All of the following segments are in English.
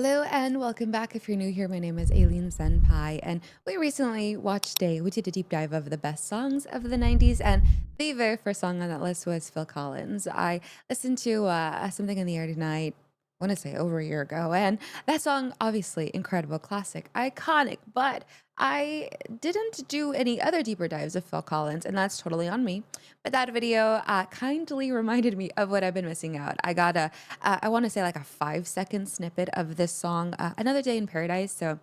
Hello and welcome back. If you're new here, my name is Aileen Senpai, and we recently we did a deep dive of the best songs of the 90s, and the very first song on that list was Phil Collins. I listened to Something in the Air Tonight, I want to say over a year ago, and that song, obviously, incredible, classic, iconic, but I didn't do any other deeper dives of Phil Collins, and that's totally on me. But that video kindly reminded me of what I've been missing out. I got I want to say like a 5 second snippet of this song, Another Day in Paradise. So,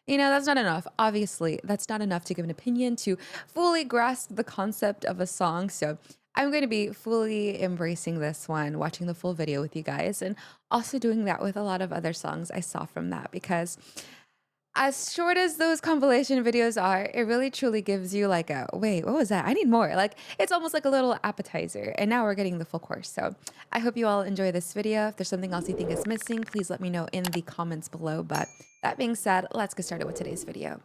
that's not enough. Obviously, that's not enough to give an opinion to fully grasp the concept of a song. So, I'm going to be fully embracing this one, watching the full video with you guys, and also doing that with a lot of other songs I saw from that because as short as those compilation videos are, it really truly gives you like a wait, what was that? I need more. Like it's almost like a little appetizer. And now we're getting the full course. So I hope you all enjoy this video. If there's something else you think is missing, please let me know in the comments below. But that being said, let's get started with today's video.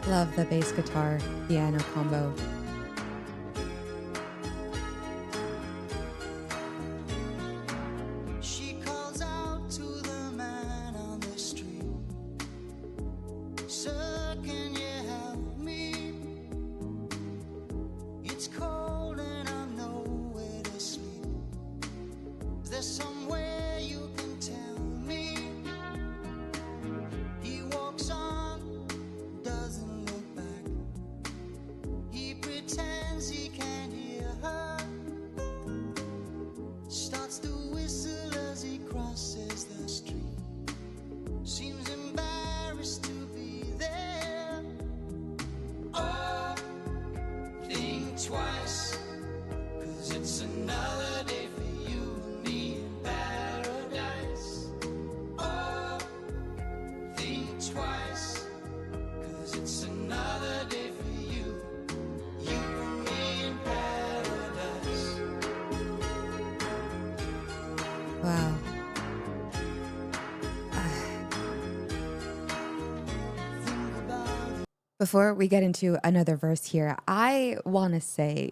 Love the bass guitar piano combo. She calls out to the man on the street. Sir, can you help me? It's cold and I'm nowhere to sleep. Is there somewhere you can tell me? He walks on, doesn't look back. He pretends he can't hear her. Starts to whistle as he crosses the street. Seems embarrassed to be there. Oh, think twice, 'cause it's another day for you and me in paradise. Oh, think twice, 'cause it's another day for you and me in paradise. Wow. Think about it. Before we get into another verse here, I want to say,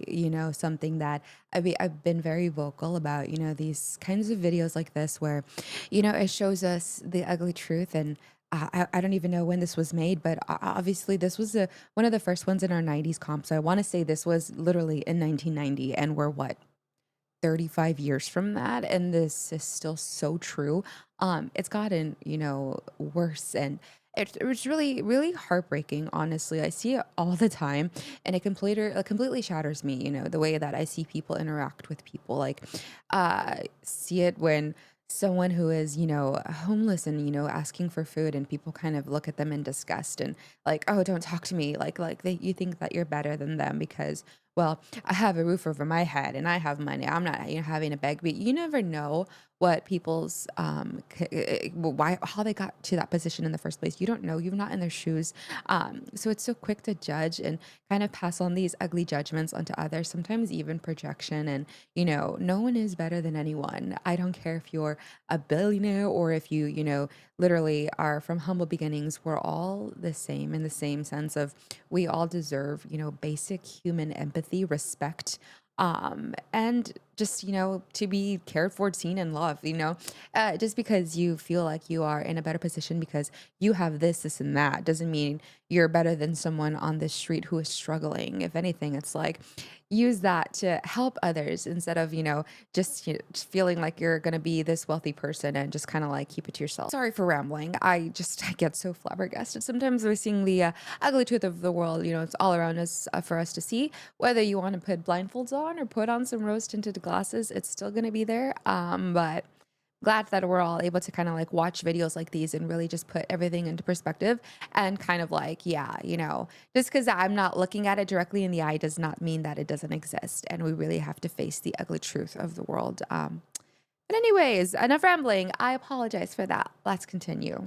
something that I've been very vocal about, these kinds of videos like this where, it shows us the ugly truth. And I don't even know when this was made, but obviously this was one of the first ones in our 90s comp. So I want to say this was literally in 1990, and we're what, 35 years from that, and this is still so true. It's gotten, worse, and it was really really heartbreaking, honestly. I see it all the time, and it completely shatters me, the way that I see people interact with people. Like see it when someone who is, homeless and, asking for food, and people kind of look at them in disgust and like, oh, don't talk to me, you think that you're better than them because, well, I have a roof over my head and I have money. I'm not, having to beg, but you never know what people's why how they got to that position in the first place. You don't know. You're not in their shoes. So it's so quick to judge and kind of pass on these ugly judgments onto others. Sometimes even projection. And no one is better than anyone. I don't care if you're a billionaire or if you literally are from humble beginnings. We're all the same in the same sense of we all deserve basic human empathy, respect, and just to be cared for, seen, and loved. Just because you feel like you are in a better position because you have this and that doesn't mean you're better than someone on the street who is struggling. If anything, it's like use that to help others instead of just feeling like you're going to be this wealthy person and just kind of like keep it to yourself. Sorry for rambling. I get so flabbergasted sometimes we're seeing the ugly truth of the world. It's all around us, for us to see. Whether you want to put blindfolds on or put on some rose tinted glasses, it's still going to be there. But glad that we're all able to kind of like watch videos like these and really just put everything into perspective and kind of like, yeah, just because I'm not looking at it directly in the eye does not mean that it doesn't exist. And we really have to face the ugly truth of the world. But anyways, enough rambling. I apologize for that. Let's continue.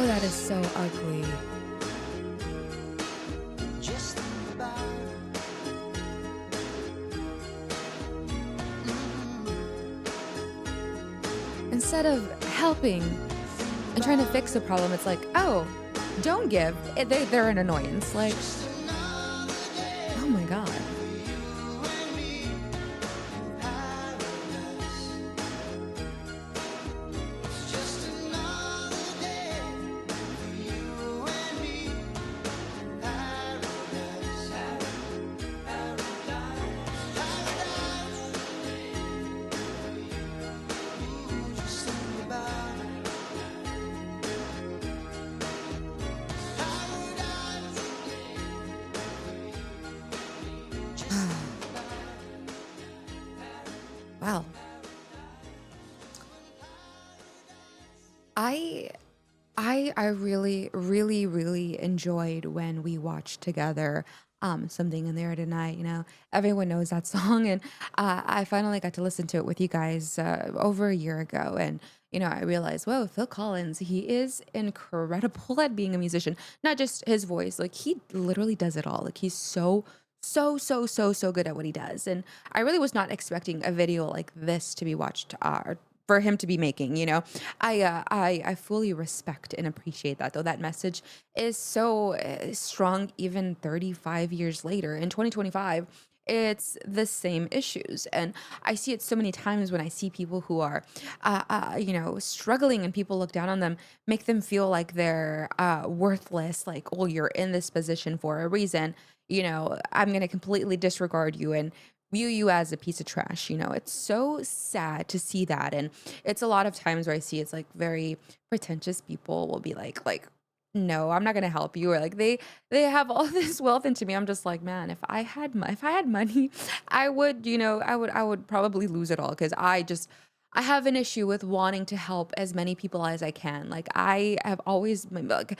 Oh, that is so ugly. Just think about Instead of helping and trying to fix the problem, it's like, oh, don't give. They're an annoyance. Like, another day. oh my God. You and me in paradise. It's just another day. You and me in paradise. Paradise. Ooh, just think about it. Paradise. Wow. I I really, really, really enjoyed when we watched together something in there tonight. You know, everyone knows that song, and I finally got to listen to it with you guys over a year ago. And you know, I realized, whoa, Phil Collins, he is incredible at being a musician. Not just his voice, like he literally does it all. Like he's so good at what he does. And I really was not expecting a video like this to be watched for him to be making, you know. I fully respect and appreciate that, though. That message is so strong even 35 years later in 2025. It's the same issues, and I see it so many times when I see people who are you know, struggling, and people look down on them, make them feel like they're worthless, like, well, you're in this position for a reason. You know, I'm going to completely disregard you and view you as a piece of trash. You know, it's so sad to see that. And it's a lot of times where I see it's like very pretentious people will be like, no, I'm not gonna help you. Or like they have all this wealth into me. I'm just like, man, if I had money, I would, you know, I would probably lose it all because I have an issue with wanting to help as many people as I can. Like I have always like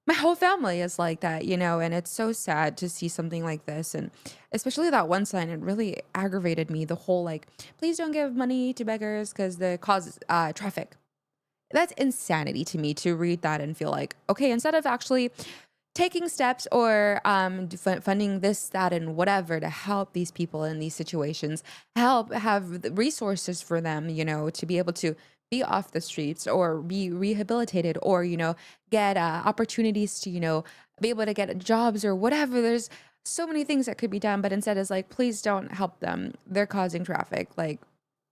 my whole family is like that, you know, and it's so sad to see something like this. And especially that one sign, it really aggravated me. The whole like, please don't give money to beggars because they cause traffic. That's insanity to me to read that and feel like, okay, instead of actually taking steps or funding this, that, and whatever to help these people in these situations, help have the resources for them, you know, to be able to be off the streets or be rehabilitated or, you know, get opportunities to, you know, be able to get jobs or whatever. There's so many things that could be done, but instead is like, please don't help them. They're causing traffic. Like,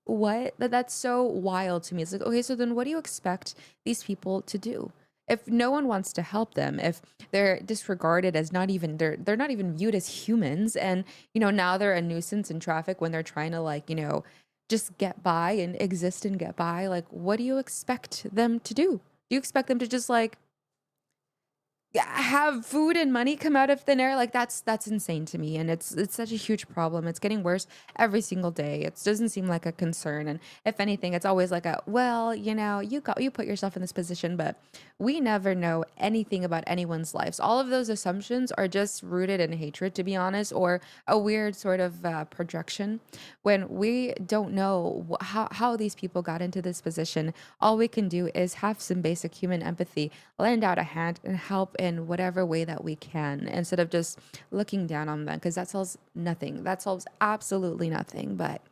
what? That's so wild to me. It's like, okay, so then what do you expect these people to do? If no one wants to help them, if they're disregarded as not even they're not even viewed as humans, and you know, now they're a nuisance in traffic when they're trying to like, you know, just get by and exist and get by, like what do you expect them to do? Do you expect them to just like have food and money come out of thin air? Like that's insane to me, and it's such a huge problem. It's getting worse every single day. It doesn't seem like a concern, and if anything, it's always like a, well, you know, you put yourself in this position, but we never know anything about anyone's lives. All of those assumptions are just rooted in hatred, to be honest, or a weird sort of projection. When we don't know how these people got into this position, all we can do is have some basic human empathy, lend out a hand and help in whatever way that we can instead of just looking down on them, because that solves nothing. That solves absolutely nothing. But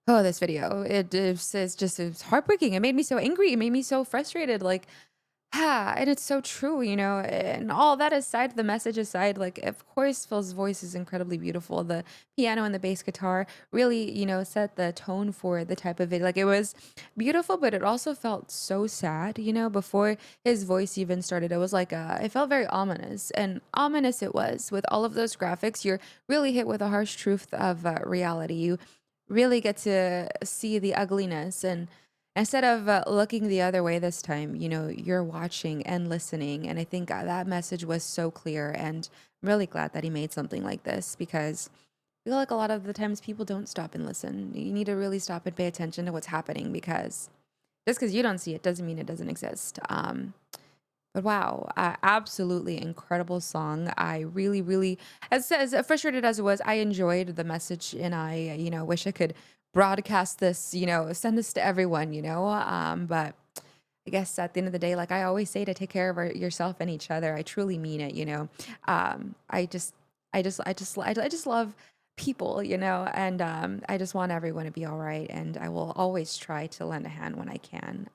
oh, this video, it's just it's heartbreaking. It made me so angry. It made me so frustrated. Like, and it's so true, you know. And all that aside, the message aside, like, of course, Phil's voice is incredibly beautiful. The piano and the bass guitar really, you know, set the tone for the type of video. Like, it was beautiful, but it also felt so sad, you know. Before his voice even started, it was like, it felt very ominous, and ominous it was with all of those graphics. You're really hit with a harsh truth of reality. You really get to see the ugliness, and instead of looking the other way this time, you know, you're watching and listening. And I think that message was so clear. And I'm really glad that he made something like this because I feel like a lot of the times people don't stop and listen. You need to really stop and pay attention to what's happening because just because you don't see it doesn't mean it doesn't exist. But wow, absolutely incredible song. I really, really, as frustrated as it was, I enjoyed the message, and I, you know, wish I could broadcast this, you know, send this to everyone, you know. But I guess at the end of the day, like I always say, to take care of yourself and each other. I truly mean it, you know. I just, I just love people, you know, and I just want everyone to be all right. And I will always try to lend a hand when I can.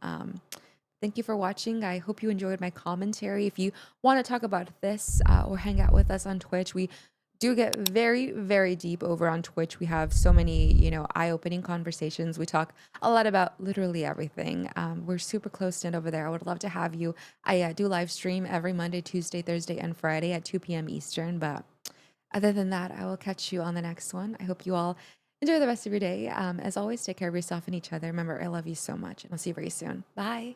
Thank you for watching. I hope you enjoyed my commentary. If you want to talk about this or hang out with us on Twitch, we do get very, very deep over on Twitch. We have so many, you know, eye-opening conversations. We talk a lot about literally everything. We're super close knit over there. I would love to have you. I do live stream every Monday, Tuesday, Thursday, and Friday at 2 p.m. Eastern. But other than that, I will catch you on the next one. I hope you all enjoy the rest of your day. As always, take care of yourself and each other. Remember, I love you so much, and I'll see you very soon. Bye.